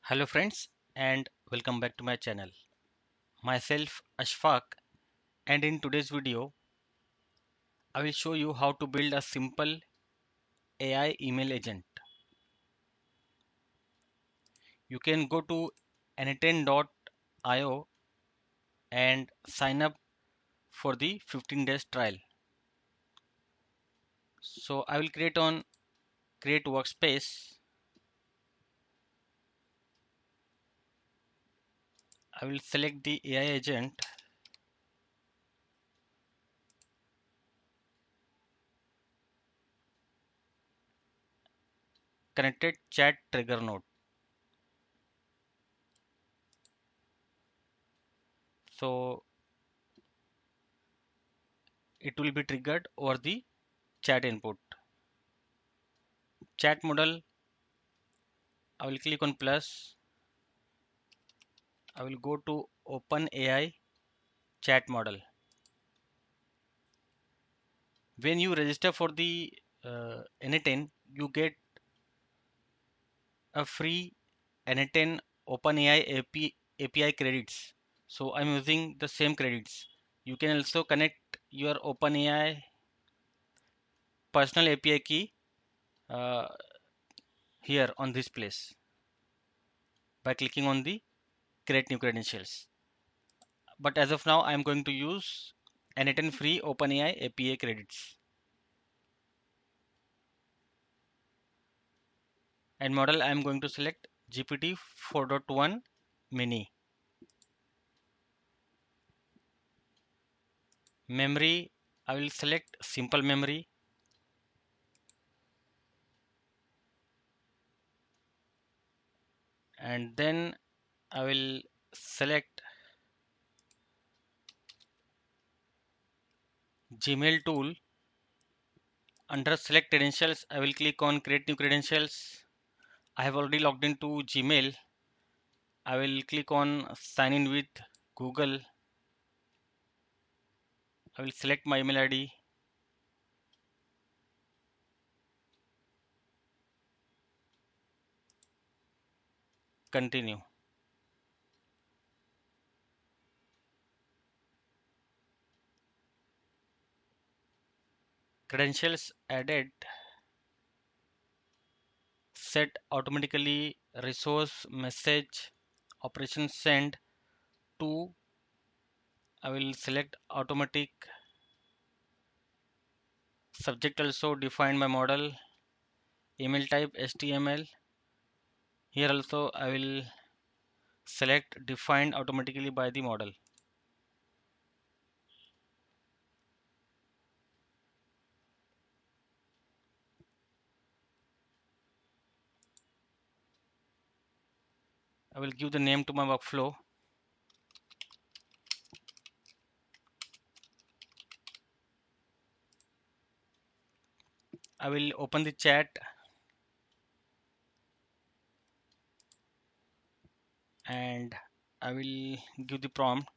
Hello friends and welcome back to my channel. Myself Ashfaq, and in today's video I will show you how to build a simple AI email agent. You can go to N8N.io and sign up for the 15 days trial. So I will create workspace. I will select the AI agent, connected chat trigger node. So it will be triggered over the chat input. Chat model, I will click on plus. I will go to OpenAI chat model. When you register for the N8N, you get a free N8N OpenAI API credits. So I'm using the same credits. You can also connect your OpenAI personal API key uh, here on this place by clicking on the create new credentials. But as of now, I'm going to use N8N free OpenAI API credits. And model, I'm going to select GPT 4.1 mini. Memory, I will select simple memory, and then I will select Gmail tool. Under select credentials, I will click on create new credentials. I have already logged into Gmail. I will click on sign in with Google. I will select my email ID. Continue. Credentials added. Set automatically resource message operation send to. I will select automatic. Subject also define my model. Email type HTML. Here also I will select defined automatically by the model. I will give the name to my workflow. I will open the chat and I will give the prompt.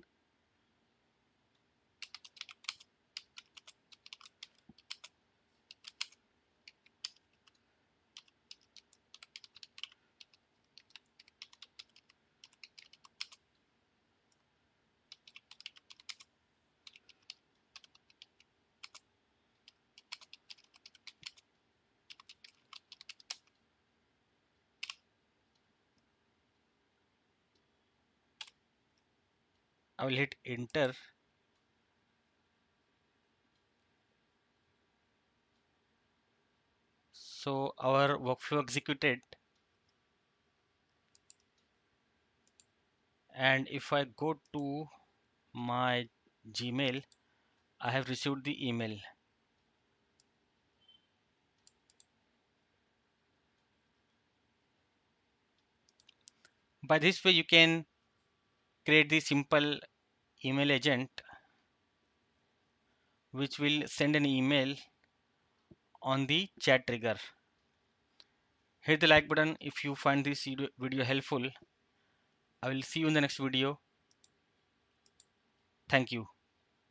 I will hit enter. So our workflow executed, and if I go to my Gmail, I have received the email. By this way you can create the simple email agent which will send an email on the chat trigger. Hit the like button if you find this video helpful. I will see you in the next video. Thank you.